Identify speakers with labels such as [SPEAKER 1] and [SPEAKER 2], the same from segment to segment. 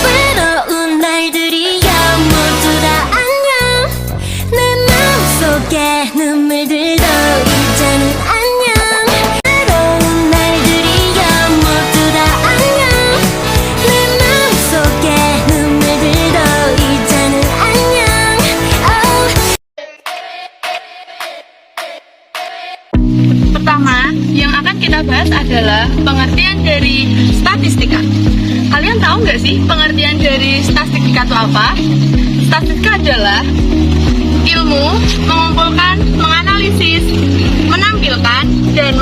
[SPEAKER 1] 외로운 날들이야 모두 다 안녕. 내 마음속에 눈물들도 이제는 안녕. 외로운 날들이야 모두 다 안녕. 내 마음속에 눈물들도 이제는 안녕.
[SPEAKER 2] Pertama, yang akan kita bahas adalah pengertian dari statistika. Kalian tahu nggak sih pengertian dari statistika itu apa? Statistika adalah ilmu mengumpulkan, menganalisis, menampilkan, dan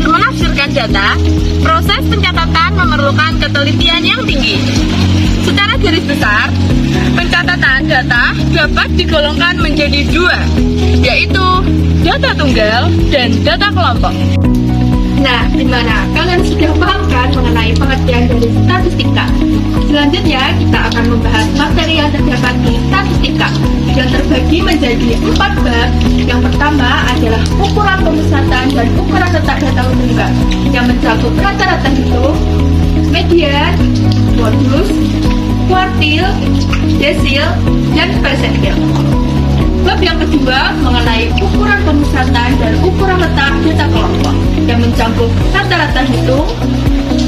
[SPEAKER 2] menafsirkan data. Proses pencatatan memerlukan ketelitian yang tinggi. Secara garis besar, pencatatan data dapat digolongkan menjadi dua, yaitu data tunggal dan data kelompok. Nah, gimana? Kalian sudah paham kan mengenai pengertian dari statistika? Selanjutnya, kita akan membahas materi yang terdapat di statistika yang terbagi menjadi 4 bab. Yang pertama adalah ukuran pemusatan dan ukuran letak data tunggal yang mencakup rata-rata hitung, median, modus, kuartil, desil, dan persentil. Bab yang kedua mengenai ukuran pemusatan dan ukuran letak data kelompok yang mencakup rata-rata hitung,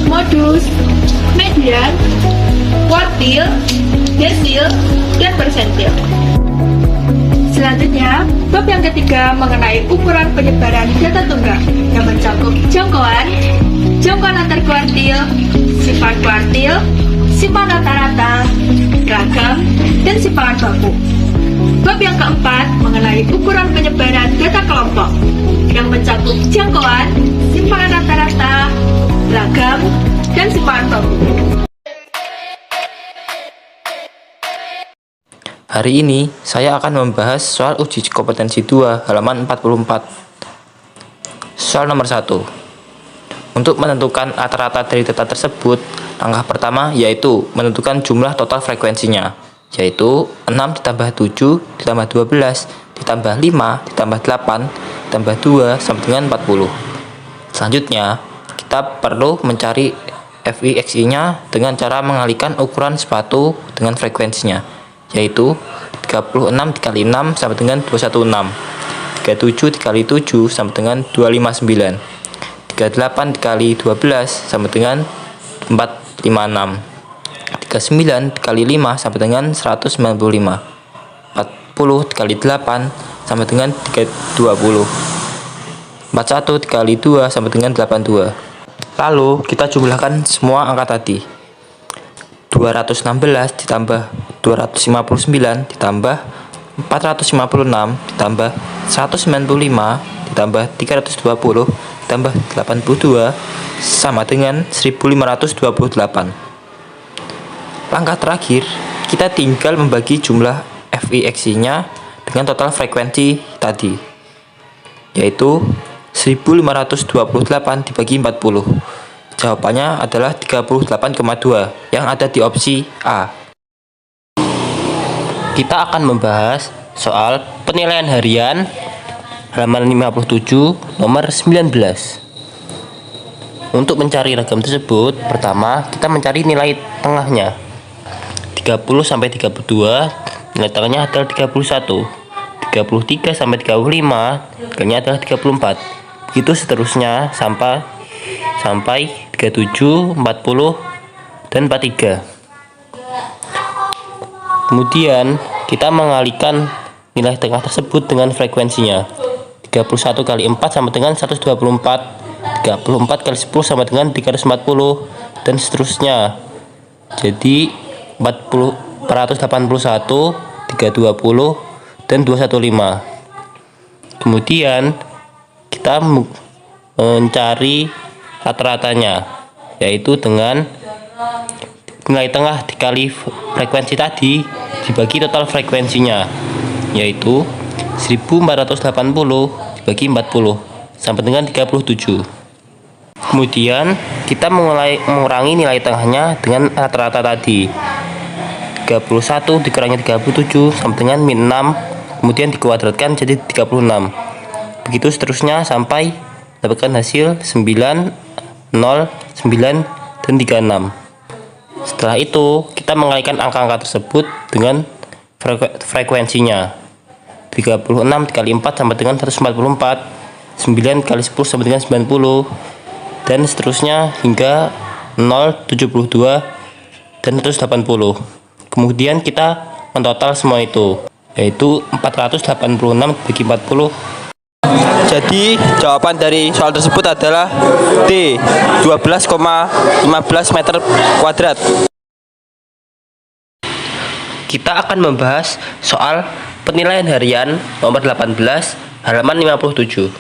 [SPEAKER 2] modus, median, kuartil, desil, dan persentil. Selanjutnya, bab yang ketiga mengenai ukuran penyebaran data tunggal yang mencakup jangkauan antar kuartil, simpan kuartil, simpan rata-rata, ragam, dan simpangan baku. Bab yang keempat mengenai ukuran penyebaran data kelompok yang mencakup jangkauan, simpanan rata-rata, ragam, dan simpangan baku.
[SPEAKER 3] Hari ini saya akan membahas soal uji kompetensi 2 halaman 44. Soal nomor 1. Untuk menentukan rata-rata dari data tersebut, langkah pertama yaitu menentukan jumlah total frekuensinya, yaitu 6 ditambah 7 ditambah 12 ditambah 5 ditambah 8 ditambah 2 sama dengan 40. Selanjutnya, kita perlu mencari FIXI nya dengan cara mengalihkan ukuran sepatu dengan frekuensinya, yaitu 36 dikali 6 sama dengan 216, 37 dikali 7 sama dengan 259, 38 dikali 12 sama dengan 456, 39 dikali 5 sama dengan 195, 40 dikali 8 sama dengan 320, 41 dikali 2 sama dengan 82. Lalu kita jumlahkan semua angka tadi. 216 ditambah 259 ditambah 456 ditambah 195 ditambah 320 ditambah 82 sama dengan 1528. Langkah terakhir, kita tinggal membagi jumlah FIXI nya dengan total frekuensi tadi, yaitu 1528 dibagi 40. Jawabannya adalah 38,2 yang ada di opsi A. Kita akan membahas soal penilaian harian halaman 57 nomor 19. Untuk mencari ragam tersebut, pertama kita mencari nilai tengahnya. 30 sampai 32, nilai tengahnya adalah 31. 33 sampai 35, nilainya adalah 34. Begitu seterusnya sampai 37, 40, dan 43. Kemudian kita mengalihkan nilai tengah tersebut dengan frekuensinya. 31 kali 4 sama dengan 124, 34 kali 10 sama dengan 340, dan seterusnya. Jadi 481, 320, dan 215. Kemudian kita mencari rata-ratanya, yaitu dengan nilai tengah dikali frekuensi tadi dibagi total frekuensinya, yaitu 1480 dibagi 40 sampai dengan 37. Kemudian kita mulai mengurangi nilai tengahnya dengan rata-rata tadi. 31 dikurangi 37 sama dengan min 6, kemudian dikuadratkan jadi 36. Begitu seterusnya sampai dapatkan hasil 9, 0, 9, dan 36. Setelah itu kita mengalikan angka-angka tersebut dengan frekuensinya. 36 dikali 4 sama dengan 144, 9 kali 10 sama dengan 90, dan seterusnya hingga 0, 72, dan 180. Kemudian kita mentotal semua itu, yaitu 486 bagi 40.
[SPEAKER 4] Jadi jawaban dari soal tersebut adalah D, 12,15 meter kuadrat.
[SPEAKER 3] Kita akan membahas soal penilaian harian nomor 18 halaman 57.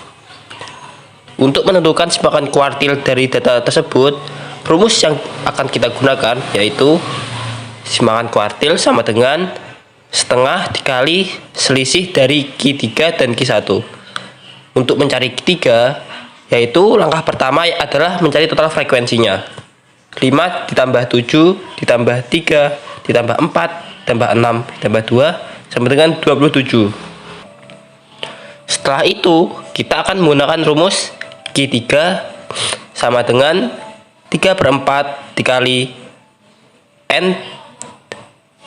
[SPEAKER 3] Untuk menentukan simpanan kuartil dari data tersebut, rumus yang akan kita gunakan yaitu simpanan kuartil sama dengan setengah dikali selisih dari Q3 dan Q1. Untuk mencari Q3, yaitu langkah pertama adalah mencari total frekuensinya. 5 ditambah 7 ditambah 3 ditambah 4 ditambah 6 ditambah 2 sama dengan 27. Setelah itu kita akan menggunakan rumus Q3 sama dengan 3/4 dikali N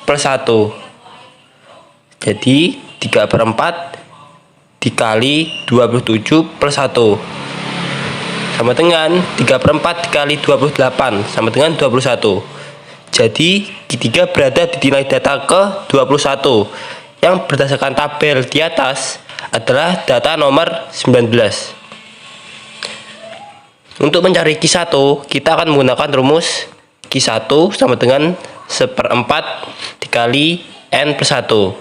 [SPEAKER 3] plus 1. Jadi 3/4 dikali 27 plus 1 sama dengan 3/4 dikali 28 sama dengan 21. Jadi Q3 berada di nilai data ke 21 yang berdasarkan tabel di atas adalah data nomor 19. Untuk mencari Q1 kita akan menggunakan rumus Q1 sama dengan 1/4 dikali N plus 1,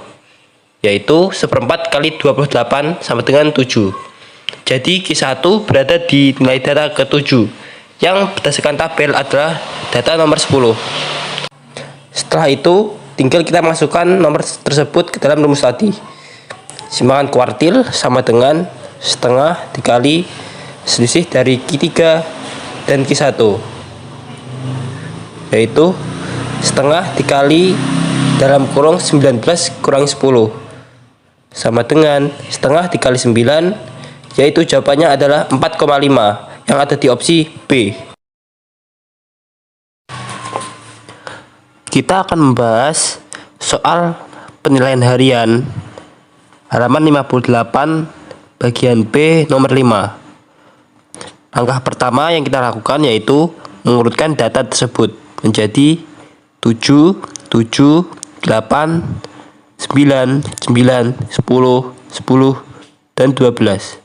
[SPEAKER 3] yaitu 1/4 kali 28 sama dengan 7. Jadi Q1 berada di nilai data ke-7 yang berdasarkan tabel adalah data nomor 10. Setelah itu tinggal kita masukkan nomor tersebut ke dalam rumus tadi. Simpanan kuartil sama dengan setengah dikali selisih dari Q3 dan Q1, yaitu setengah dikali dalam kurung 19 kurangi 10 sama dengan setengah dikali 9, yaitu jawabannya adalah 4,5 yang ada di opsi B. Kita akan membahas soal penilaian harian halaman 58 bagian B nomor 5. Langkah pertama yang kita lakukan yaitu mengurutkan data tersebut menjadi 7, 7, 8, 9, 9, 10, 10, dan 12.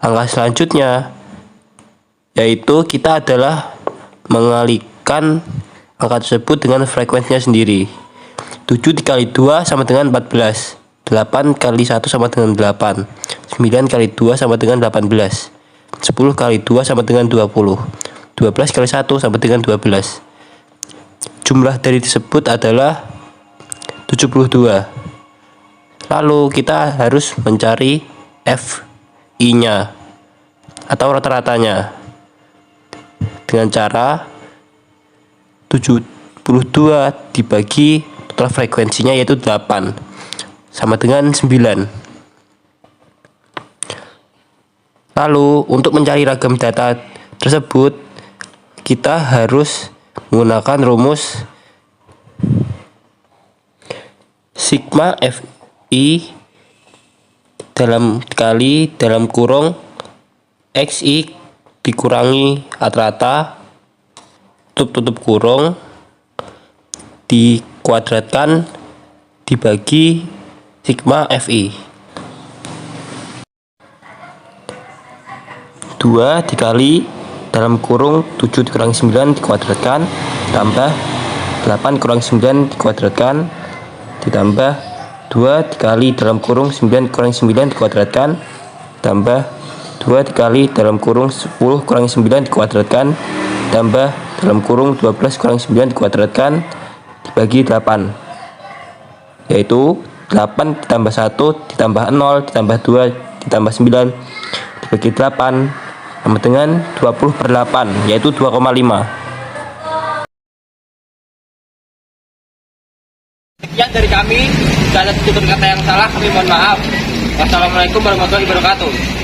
[SPEAKER 3] Langkah selanjutnya yaitu kita adalah mengalihkan angka tersebut dengan frekuensinya sendiri. 7 dikali 2 sama dengan 14, 8 kali 1 sama dengan 8, 9 kali 2 sama dengan 18, 10 kali 2 sama dengan 20, 12 kali 1 sama dengan 12. Jumlah dari tersebut adalah 72. Lalu kita harus mencari FI-nya atau rata-ratanya dengan cara 72 dibagi total frekuensinya yaitu 8 sama dengan 9. Lalu untuk mencari ragam data tersebut kita harus menggunakan rumus sigma FI dalam kurung XI dikurangi rata-rata tutup kurung dikuadratkan dibagi sigma FI. 2 dikali dalam kurung 7 dikurangi 9 dikuadratkan tambah 8 kurangi 9 dikuadratkan ditambah 2 dikali dalam kurung 9 kurangi 9 dikuadratkan tambah 2 dikali dalam kurung 10 kurangi 9 dikuadratkan tambah dalam kurung 12 kurangi 9 dikuadratkan dibagi 8. yaitu 8 ditambah 1 ditambah 0 ditambah 2 ditambah 9 dibagi 8 sama dengan 20/8, yaitu 2,5.
[SPEAKER 4] Sekian dari kami. Jika ada tutur kata yang salah, kami mohon maaf. Wassalamualaikum warahmatullahi wabarakatuh.